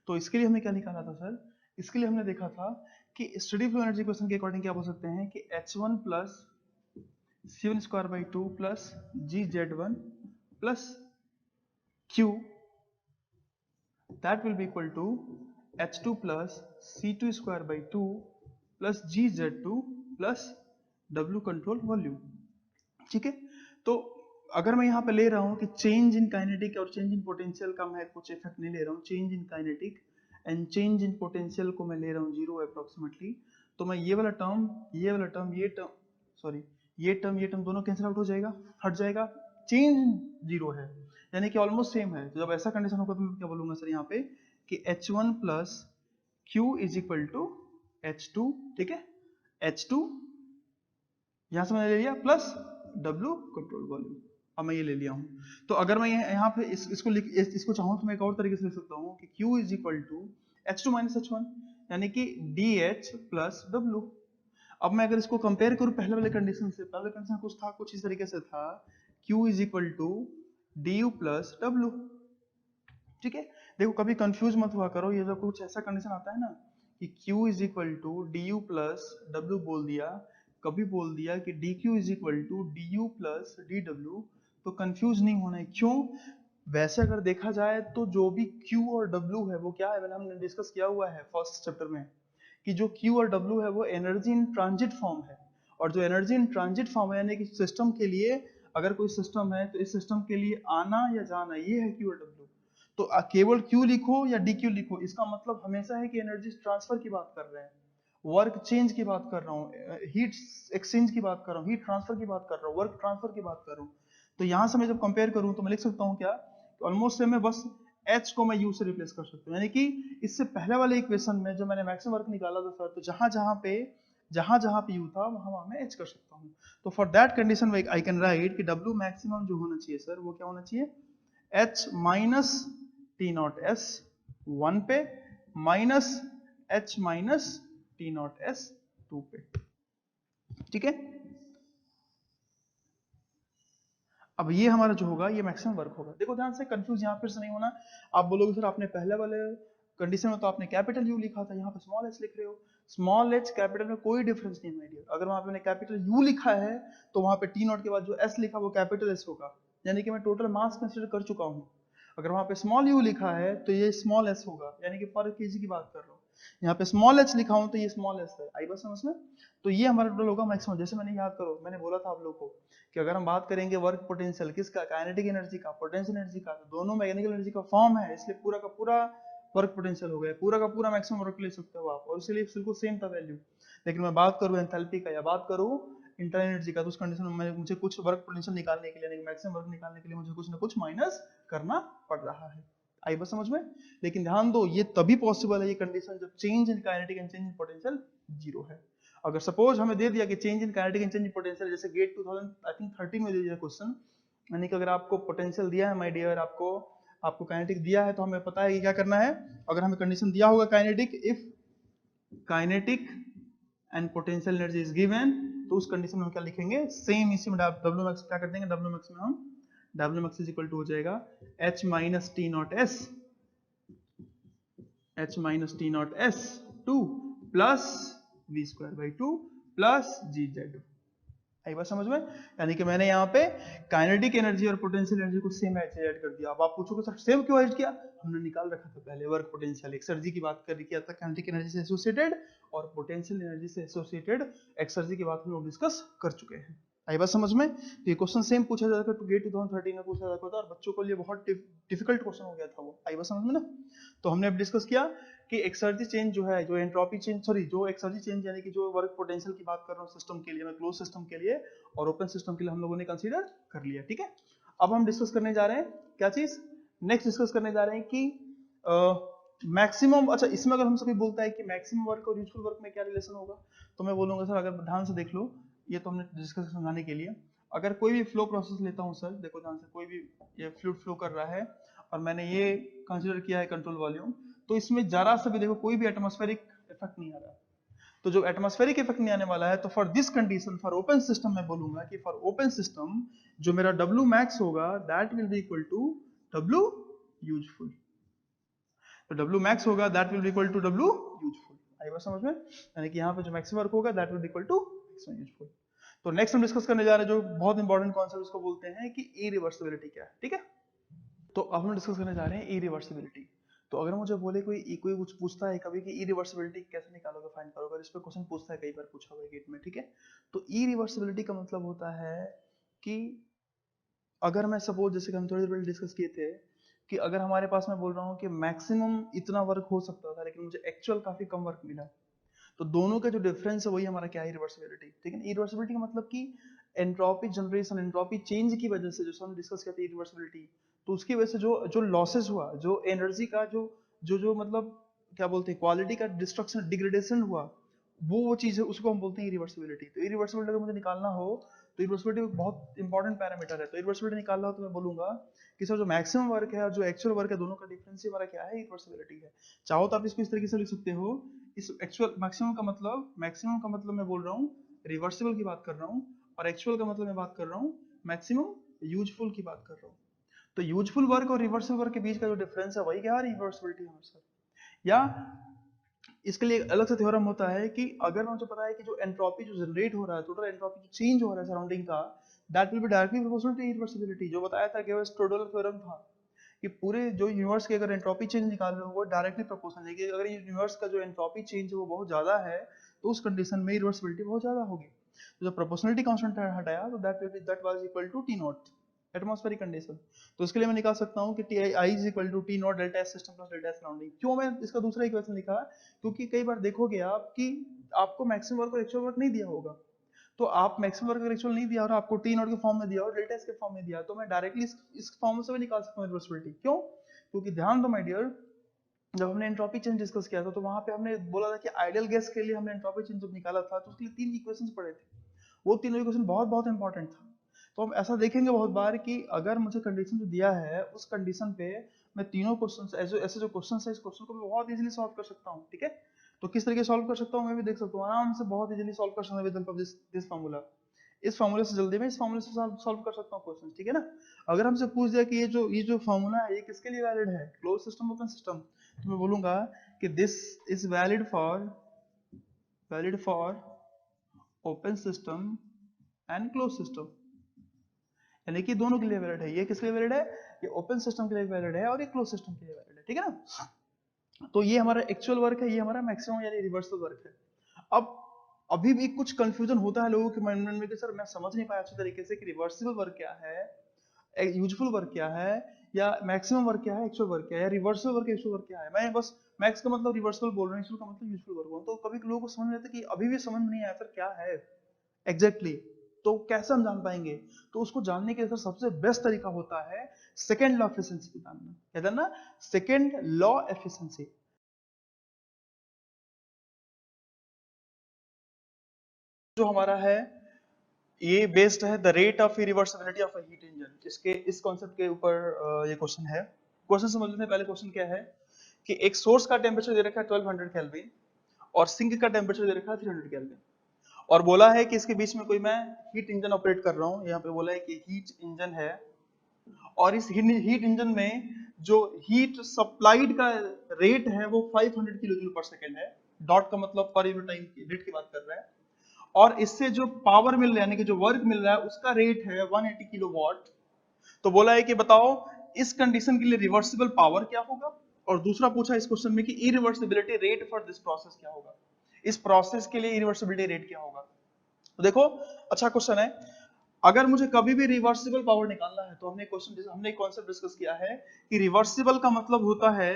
तो इसके लिए हमने क्या निकाला था सर, इसके लिए हमने देखा था कि स्टेडी फ्लो एनर्जी इक्वेशन के अकॉर्डिंग क्या बोल सकते हैं कि H1 plus C1 square by 2 plus GZ1 plus Q that will be equal to H2 plus C2 square by 2 plus GZ2 plus W control volume, ठीक है। तो अगर मैं यहाँ पे ले रहा हूँ कि चेंज इन काइनेटिक और चेंज इन पोटेंशियल का मैं कुछ इफेक्ट नहीं ले रहा हूँ, change in kinetic and change in potential को मैं ले रहा हूँ 0 अप्रोक्सीमेटली, तो मैं ये वाला टर्म सॉरी ये टर्म दोनों कैंसिल आउट हो जाएगा, हट जाएगा, चेंज 0 है यानी कि ऑलमोस्ट सेम है। तो जब ऐसा कंडीशन होगा तो मैं क्या बोलूंगा सर यहाँ पे कि H1 plus Q is equal to H2, ठीक है, H2 यहां से मैंने ले लिया प्लस W कंट्रोल वॉल्यूम, अब मैं ये ले लिया हूं। तो अगर मैं यहाँ पे इसको चाहूँ तो मैं एक और तरीके से लिख सकता हूँ कि Q is equal to H2 minus H1 यानी कि DH प्लस W। अब मैं अगर इसको कंपेयर करूं पहले वाले कंडीशन से, पहले कंडीशन कुछ था, कुछ इस तरीके से था, Q is equal to du plus W, ठीक है। देखो कभी कंफ्यूज मत हुआ करो, ये जब कुछ ऐसा कंडीशन आता है ना कि Q is equal to du plus W बोल दिया, कभी बोल दिया कि dq is equal to du plus dw, तो कंफ्यूज नहीं होना है। क्यों? वैसे अगर देखा जाए तो जो भी Q और W है वो क्या है, हमने डिस्कस किया हुआ है फर्स्ट चैप्टर में कि जो Q और W है वो एनर्जी इन ट्रांजिट फॉर्म है, और जो एनर्जी इन ट्रांजिट फॉर्म है यानी कि सिस्टम के लिए, अगर कोई सिस्टम है तो इस सिस्टम के लिए आना या जाना ये है Q और W। तो केवल Q लिखो या DQ लिखो, इसका मतलब हमेशा है कि एनर्जी ट्रांसफर की बात कर रहे हैं, वर्क चेंज की बात कर रहा हूँ, हीट एक्सचेंज की बात कर रहा हूँ, हीट ट्रांसफर की बात कर रहा हूँ, वर्क ट्रांसफर की बात कर रहा हूँ। तो यहाँ से मैं जब कंपेयर करूँ तो मैं लिख सकता हूँ क्या, ऑलमोस्ट सेम है, बस H को मैं U से रिप्लेस कर सकता हूँ, यानी कि इससे पहले वाले इक्वेशन में जो मैंने मैक्सिमम वर्क निकाला था सर, तो जहां जहां पे U था वहां मैं H कर सकता हूँ। तो for that condition I can write कि W मैक्सिमम जो होना चाहिए सर वो क्या होना चाहिए, H minus T naught S 1 पे minus H minus T naught S 2 पे, ठीक है। अब ये हमारा जो होगा ये मैक्सिमम वर्क होगा। देखो ध्यान से, कंफ्यूज यहाँ फिर से नहीं होना। आप बोलोगे सर आपने पहले वाले कंडीशन में तो आपने कैपिटल यू लिखा था, यहाँ पे स्मॉल एच लिख रहे हो। स्मॉल एच कैपिटल में कोई डिफरेंस नहीं है। अगर वहां पे मैंने कैपिटल यू लिखा है तो वहां पे टी नॉट के बाद जो एस लिखा वो कैपिटल एस होगा, यानी कि मैं टोटल मास कंसिडर कर चुका हूँ। अगर वहां पे स्मॉल यू लिखा है तो ये स्मॉल एस होगा, यानी कि पर केजी की बात कर रहा हूँ। यहाँ पे स्मॉल एच लिखा हूँ तो ये स्मॉल एस है। आई बात समझ में? तो ये हमारा टोटल होगा मैक्सिमम। जैसे मैंने याद करो, मैंने बोला था आप लोगों को कि अगर हम बात करेंगे वर्क पोटेंशियल किसका, काइनेटिक एनर्जी का, पोटेंशियल एनर्जी का, तो दोनों मैकेनिकल एनर्जी का फॉर्म है, इसलिए पूरा का पूरा वर्क पोटेंशियल हो गया, पूरा का पूरा मैक्सिमम वर्क ले सकते हो आप, और इसलिए बिल्कुल सेम था वैल्यू। लेकिन मैं बात करूँ एंथैल्पी का या बात करूँ इंटर एनर्जी का, तो उस कंडीशन में मुझे कुछ वर्क पोटेंशियल निकालने के लिए, मैक्सिमम वर्क निकालने के लिए मुझे कुछ ना कुछ माइनस करना पड़ रहा है। आई बात समझ में? लेकिन ध्यान दो, ये तभी पॉसिबल है ये कंडीशन जब change in kinetic and change in potential zero है। अगर सपोज हमें दे दिया कि change in kinetic and change in potential, जैसे गेट 2000 आई थिंक 13 में दे दिया क्वेश्चन, यानी कि अगर आपको पोटेंशियल दिया है माय डियर, आपको काइनेटिक दिया है, तो हमें पता है कि क्या करना है। अगर हमें कंडीशन दिया होगा kinetic, if kinetic and potential energy is given, तो उस कंडीशन में हम क्या लिखेंगे, सेम इसी में डब्ल्यू मैक्स क्या कर देंगे, डब्ल्यू मैक्स में हम W max is equal to हो जाएगा h minus T naught S, h minus T naught S 2 plus V square by 2 plus G Z. आई बात समझ में? यानी कि मैंने यहाँ पे काइनेटिक एनर्जी और पोटेंशियल एनर्जी को सेम ऐड कर दिया। अब आप पूछोगे सर सेम क्यों ऐड किया? हमने निकाल रखा था पहले वर्क पोटेंशियल एक्सर्जी की बात कर किया था काइनेटिक एनर्जी से एसोसिएटेड, और पोटेंशियल एनर्जी से एसोसिएटेड एक्सर्जी की बात हम लोग डिस्कस कर चुके हैं। आई बात समझ में? तो ये क्वेश्चन सेम पूछा जाता है, तो गेट 2013 में पूछा जाता था और बच्चों के लिए बहुत डिफिकल्ट क्वेश्चन हो गया था वो। आई बात समझ में ना? तो हमने अब डिस्कस किया कि एक्सर्जी चेंज जो है, जो एंट्रोपी चेंज, सॉरी जो एक्सर्जी चेंज यानी कि जो वर्क पोटेंशियल की बात कर रहा हूँ सिस्टम के लिए, मैं क्लोज सिस्टम के लिए और ओपन सिस्टम के लिए हम लोगों ने कंसीडर कर लिया। ठीक है, अब हम डिस्कस करने जा रहे हैं क्या चीज, नेक्स्ट डिस्कस करने जा रहे हैं कि मैक्सिमम, अच्छा इसमें अगर हम सभी बोलता है कि मैक्सिमम वर्क और यूजफुल वर्क में क्या रिलेशन होगा, तो मैं बोलूंगा सर अगर ध्यान से देख लो, ये तो हमने डिस्कस समझाने के लिए, अगर कोई भी फ्लो प्रोसेस लेता हूँ सर, देखो ध्यान से, कोई भी ये फ्लूइड फ्लो कर रहा है और मैंने ये कंसीडर किया है कंट्रोल वॉल्यूम, तो इसमें जरा सा भी देखो कोई भी एटमॉस्फेरिक इफेक्ट नहीं आ रहा। तो जो एटमॉस्फेरिक इफेक्ट नहीं आने वाला है, तो for this condition for open system मैं बोलूंगा कि फॉर ओपन सिस्टम जो मेरा W मैक्स होगा that will be equal to W useful. तो W मैक्स होगा that will be equal to W useful. आई बात समझ में? यानी कि यहाँ पे जो मैक्सिमम वर्क होगा that will be equal to maximum useful. तो नेक्स्ट हम डिस्कस करने जा रहे हैं जो बहुत इंपॉर्टेंट कॉन्सेप्ट, उसको बोलते हैं कि इरिवर्सिबिलिटी क्या है। ठीक है, तो अब हम डिस्कस करने जा रहे हैं इरिवर्सिबिलिटी। तो अगर मुझे बोले कोई कुछ पूछता है कभी कि इरिवर्सिबिलिटी कैसे निकालोगे, फाइंड करोगे, इस पे क्वेश्चन पूछता है, कई बार पूछा हुआ है गेट में। ठीक है, तो इरिवर्सिबिलिटी का मतलब होता है कि अगर मैं सपोज, जैसे कि हम थोड़ी देर पहले डिस्कस किए थे कि अगर हमारे पास, मैं बोल रहा हूँ कि मैक्सिमम इतना वर्क हो सकता था लेकिन मुझे एक्चुअल काफी कम वर्क मिला, तो दोनों का जो डिफरेंस है वही हमारा क्या है, रिवर्सिबिलिटी। ठीक है, इरिवर्सिबिलिटी का मतलब कि एंट्रोपी जनरेशन, एंट्रोपी चेंज की वजह से, जो हम डिस्कस करते हैं इरिवर्सिबिलिटी, तो उसकी वजह से जो जो लॉसेस हुआ, जो एनर्जी का जो जो जो मतलब क्या बोलते हैं, क्वालिटी का डिस्ट्रक्शन, डिग्रेडेशन हुआ, वो चीज है, उसको हम बोलते हैं इरिवर्सिबिलिटी। तो इरिवर्सिबिलिटी अगर मुझे निकालना हो, तो इरिवर्सिबिलिटी बहुत इंपॉर्टेंट पैरामीटर है। तो इरिवर्सिबिलिटी निकालना हो तो मैं बोलूंगा कि सर जो मैक्सिमम वर्क है और जो एक्चुअल वर्क है, दोनों का डिफरेंस ही हमारा क्या है, इरिवर्सिबिलिटी है। चाहो तो आप इसको इस तरीके से लिख सकते हो, इस एक्चुअल मैक्सिमम का मतलब, मैक्सिमम का मतलब मैं बोल रहा हूँ रिवर्सिबल की बात कर रहा हूँ, और एक्चुअल का मतलब मैं बात कर रहा हूँ मैक्सिमम यूजफुल की बात कर रहा हूँ। तो यूजफुल वर्क और रिवर्सिबल वर्क के बीच का जो डिफरेंस है वही क्या है, रिवर्सिबिलिटी है सर। या इसके लिए अलग से थ्योरम होता है कि अगर मुझे पता है कि जो एंट्रोपी जो जनरेट हो रहा है, टोटल एंट्रोपी जो चेंज हो रहा है सराउंडिंग का, that will be directly proportional to reversibility. जो बताया था कि स्टोडल थ्योरम था कि पूरे जो यूनिवर्स की अगर एंट्रोपी चेंज निकाल रहे हो वो डायरेक्टली प्रोपोर्शनल है, कि अगर यूनिवर्स का जो एंट्रोपी चेंज है वो बहुत ज्यादा है, तो उस कंडीशन में रिवर्सिबिलिटी बहुत ज्यादा होगी। तो जब प्रोपोर्शनलिटी कांस्टेंट हटाया तो that was equal to T naught, atmospheric condition. तो इसके लिए मैं निकाल सकता हूँ कि T I is equal to T naught delta S system plus delta S surrounding. क्यों मैं इसका दूसरा इक्वेशन लिखा? क्योंकि कई बार देखोगे आप कि आपको मैक्सिमम वर्क और एक्चुअल वर्क नहीं दिया होगा, तो आप मैक्सिमम वर्क और एक्चुअल नहीं दिया और आपको टी नॉट के फॉर्म में दिया और डेल्टा एस के फॉर्म में दिया, तो मैं डायरेक्टली इस फॉर्म से भी निकाल सकता हूँ रिवर्सिबिलिटी। क्यों? क्योंकि ध्यान दो माय डियर, जब हमने एंट्रोपी चेंज डिस्कस किया था तो वहां पे हमने बोला था कि आइडियल गैस के लिए हमने एंट्रोपी चेंज जब निकाला था तो उसके लिए 3 इक्वेशंस पढ़े थे। वो तीनों इक्वेशन बहुत बहुत इंपॉर्टेंट था। तो हम ऐसा देखेंगे बहुत बार कि अगर मुझे कंडीशन जो दिया है उस कंडीशन पे मैं तीनों क्वेश्चन, ऐसे जो क्वेश्चन है, इस क्वेश्चन को मैं बहुत इजीली सॉल्व कर सकता हूँ। ठीक है, तो किस तरीके से सॉल्व कर सकता हूँ मैं भी देख सकता हूँ, आराम से बहुत इजीली सॉल्व कर सकता हूँ with help of this formula. इस फार्मूले से जल्दी में इस फार्मूले से सॉल्व कर सकता हूँ क्वेश्चन। ठीक है ना? अगर हमसे पूछ दिया कि ये जो फार्मूला है ये किसके लिए वैलिड है, क्लोज सिस्टम ओपन सिस्टम, तो मैं बोलूंगा कि this is valid for open system and close system, यानी कि दोनों के लिए वैलिड है। ये किसके लिए वैलिड है? ये ओपन सिस्टम के लिए वैलिड है और ये क्लोज सिस्टम के लिए वैलिड है। ठीक है ना? तो ये हमारा एक्चुअल वर्क है, ये हमारा मैक्सिमम यानी रिवर्सल वर्क है। अब अभी भी कुछ कंफ्यूजन होता है लोगों के मन में कि सर मैं समझ नहीं पाया अच्छे तरीके से कि रिवर्सिबल वर्क क्या है, यूजफुल वर्क क्या है, या मैक्सिमम वर्क क्या है, एक्चुअल वर्क क्या है, या रिवर्सल वर्क एक्चुअल वर्क क्या है। मैं बस मैक्स का मतलब रिवर्सल बोल रहा हूँ, एक्चुअल का मतलब यूजफुल वर्क बोल रहा हूँ। तो कभी लोगों को समझ में आता है कि अभी भी समझ में नहीं आया सर क्या है एग्जैक्टली, तो कैसे हम जान पाएंगे? तो उसको जानने के लिए सर सबसे बेस्ट तरीका होता है सेकेंड लॉ एफिशिएंसी निकालना, कहते हैं ना सेकेंड लॉ एफिशिएंसी। जो हमारा है ये बेस्ड है the rate of reversibility of a heat engine. इसके इस कॉन्सेप्ट के ऊपर ये क्वेश्चन है। क्वेश्चन समझ लेते हैं। पहले क्वेश्चन क्या है कि एक सोर्स का टेम्परेचर दे रखा है 1200 केल्विन और सिंक का टेम्परेचर दे रखा है 300 केल्विन, और बोला है कि इसके बीच में कोई मैं हीट इंजन ऑपरेट कर रहा हूँ। यहाँ पे बोला है कि हीट इंजन है और इस हीट इंजन में जो हीट सप्लाइड का रेट है वो 500 किलो जूल पर सेकेंड है। डॉट का मतलब पर यूनिट टाइम की रेट की बात कर रहा है। और इससे जो पावर मिल रहा है यानी कि जो वर्क मिल रहा है उसका रेट है 180 किलोवाट। तो बोला है कि बताओ इस कंडीशन के लिए रिवर्सिबल पावर क्या होगा, और दूसरा पूछा इस क्वेश्चन में कि irreversibility rate for this process क्या होगा, इस प्रोसेस के लिए इरिवर्सिबिलिटी रेट क्या होगा। तो देखो अच्छा क्वेश्चन है। अगर मुझे कभी भी रिवर्सिबल पावर निकालना है तो हमने एक कॉन्सेप्ट डिस्कस किया है कि रिवर्सिबल का मतलब होता है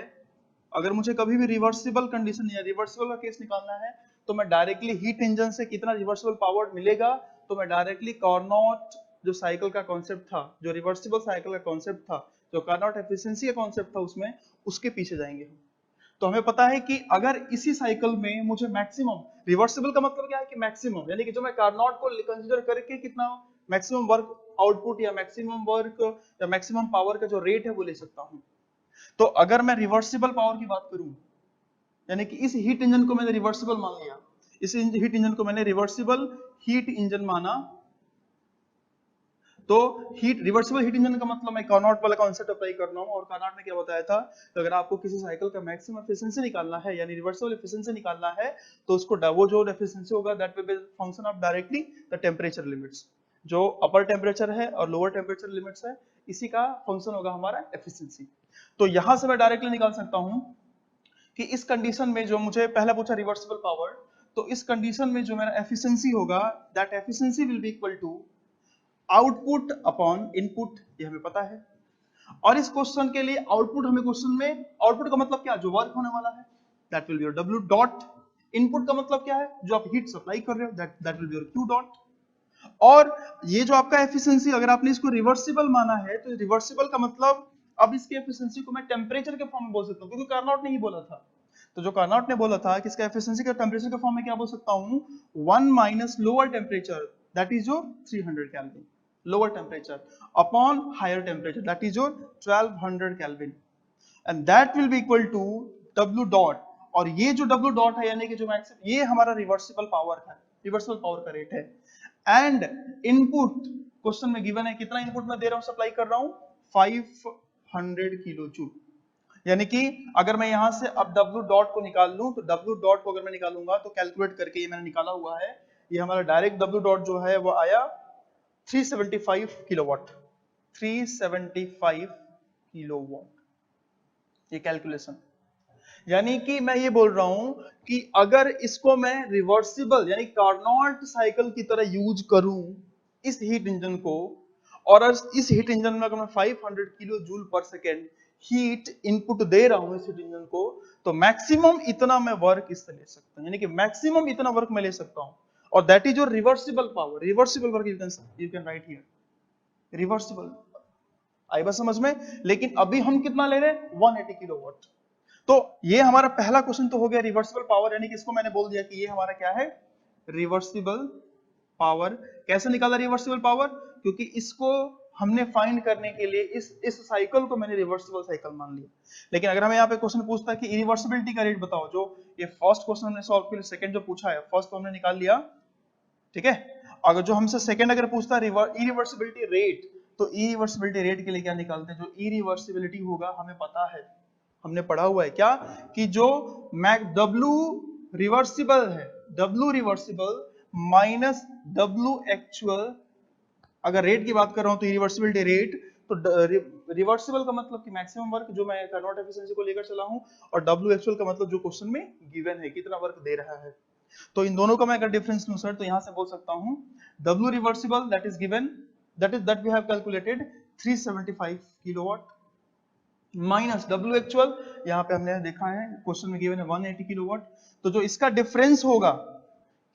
अगर मुझे कभी भी रिवर्सिबल कंडीशन या रिवर्सिबल का केस निकालना है तो मैं डायरेक्टली हीट इंजन से कितना रिवर्सिबल पावर मिलेगा, तो मैं डायरेक्टली कार्नोट जो साइकिल का कॉन्सेप्ट था, जो रिवर्सिबल साइकिल का कॉन्सेप्ट था, जो कार्नोट एफिशिएंसी का कॉन्सेप्ट था उसमें उसके पीछे जाएंगे हम। तो हमें पता है कि अगर इसी साइकिल में मुझे मैक्सिमम, रिवर्सिबल का मतलब क्या है कि मैक्सिमम, यानी कि जो मैं कार्नोट को कंसीडर करके कितना मैक्सिमम वर्क आउटपुट या मैक्सिमम वर्क या मैक्सिमम पावर का जो रेट है वो ले सकता हूं। तो अगर मैं रिवर्सिबल पावर की बात करूं यानी कि इस हीट इंजन को मैंने रिवर्सिबल मान लिया, इस हीट इंजन को मैंने रिवर्सिबल हीट इंजन माना, तो रिवर्सिबल हीट इंजन का मतलब मैं कार्नोट वाला कॉन्सेप्ट अप्लाई कर रहा हूं। और कार्नोट ने क्या बताया था कि अगर आपको किसी साइकिल का मैक्सिमम एफिशिएंसी निकालना है यानी रिवर्सिबल एफिशिएंसी निकालना है तो उसको वो जो एफिशिएंसी होगा that will B function of directly the temperature limits. जो अपर टेंपरेचर है और लोअर टेंपरेचर लिमिट्स है इसी का फंक्शन होगा हमारा एफिशिएंसी। तो यहां से मैं डायरेक्टली निकाल सकता हूं कि इस कंडीशन में जो मुझे पहला पूछा रिवर्सिबल पावर, तो इस कंडीशन में जो मेरा एफिशिएंसी होगा that efficiency will be equal to output upon input, ये हमें पता है। और इस क्वेश्चन के लिए आउटपुट हमें क्वेश्चन में आउटपुट का मतलब क्या, जो वर्क होने वाला है that will be your W dot. Input का मतलब क्या है, जो आप हीट सप्लाई कर रहे हो that will be your Q dot. और ये जो आपका एफिशिएंसी अगर आपने इसको रिवर्सिबल माना है तो रिवर्सिबल का मतलब अब इसके एफिशिएंसी को मैं टेंपरेचर के फॉर्म में बोल सकता हूं क्योंकि कार्नोट ने ही बोला था। तो जो कार्नोट ने बोला था कि इसका एफिशिएंसी का टेंपरेचर के फॉर्म में क्या बोल सकता हूं, 1 minus lower temperature that is your 300 kelvin, lower temperature upon higher temperature that is your 1200 Kelvin and that will be equal to W dot। और ये जो W dot है यानी कि जो मैक्सिमम, ये हमारा रिवर्सिबल पावर है, रिवर्सिबल पावर का रेट है। एंड इनपुट क्वेश्चन में गिवन है कितना इनपुट मैं दे रहा हूं, सप्लाई कर रहा हूं 500 किलो जूल। यानी कि अगर मैं यहां से अब W डॉट को निकाल लूं तो W डॉट को अगर मैं निकालूंगा तो कैलकुलेट करके ये मैंने निकाला हुआ है, ये हमारा डायरेक्ट W डॉट जो है वो आया 375 किलोवाट, 375 किलोवाट ये कैलकुलेशन। यानी कि मैं ये बोल रहा हूं कि अगर इसको मैं रिवर्सिबल यानी कार्नोट साइकिल की तरह यूज करूं इस हीट इंजन को, और इस हीट इंजन में अगर मैं 500 kilo joule per second heat input दे रहा हूं इस हीट इंजन को, तो मैक्सिमम इतना मैं वर्क इससे ले सकता हूं, यानी कि मैक्सिमम इतना वर्क मैं ले सकता हूं। और that is your reversible power, reversible work you can write here reversible. आई बात समझ में? लेकिन अभी हम कितना ले रहे हैं, 180 किलोवाट। तो ये हमारा पहला क्वेश्चन तो हो गया रिवर्सिबल पावर, यानी कि इसको मैंने बोल दिया कि ये हमारा क्या है, रिवर्सिबल पावर। कैसे निकाला रिवर्सिबल पावर, क्योंकि इसको हमने फाइंड करने के लिए इस साइकिल को मैंने रिवर्सिबल साइकिल मान लिया। लेकिन अगर हमें यहाँ पे क्वेश्चन पूछता है कि इरिवर्सिबिलिटी का रेट बताओ, जो ये फर्स्ट क्वेश्चन हमने सॉल्व किया, सेकंड जो पूछा है फर्स्ट तो हमने निकाल लिया, ठीक है। अगर जो हमसे सेकंड अगर पूछता है इरिवर्सिबिलिटी रेट, तो इरिवर्सिबिलिटी रेट के लिए क्या निकालते हैं, जो इरिवर्सिबिलिटी होगा हमें पता है, हमने पढ़ा हुआ है क्या कि जो W रिवर्सिबल है, W reversible minus W actual, अगर रेट की बात कर रहा हूं तो इरिवर्सिबिलिटी रेट, तो रिवर्सिबल का मतलब कि मैक्सिमम वर्क जो मैं कार्नोट एफिशिएंसी को लेकर चला हूं, और W एक्चुअल का मतलब जो क्वेश्चन में गिवन है कितना वर्क दे रहा है। तो इन दोनों का मैं अगर डिफरेंस लूं सर, तो यहां से बोल सकता हूं W reversible that is given, that we have calculated 375 kilowatt minus W actual, यहां पे हमने देखा है क्वेश्चन में गिवन है 180 किलोवाट। तो जो इसका डिफरेंस होगा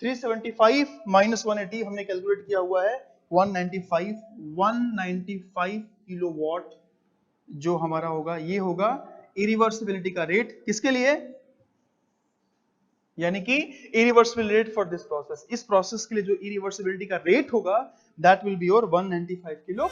375 माइनस 180 हमने कैलकुलेट किया हुआ है 195 किलोवाट जो हमारा होगा ये होगा इरिवर्सिबिलिटी का रेट, किसके लिए, यानी कि irreversible rate for this process, इस प्रोसेस के लिए जो इरिवर्सिबिलिटी का रेट होगा that will be your 195 kilo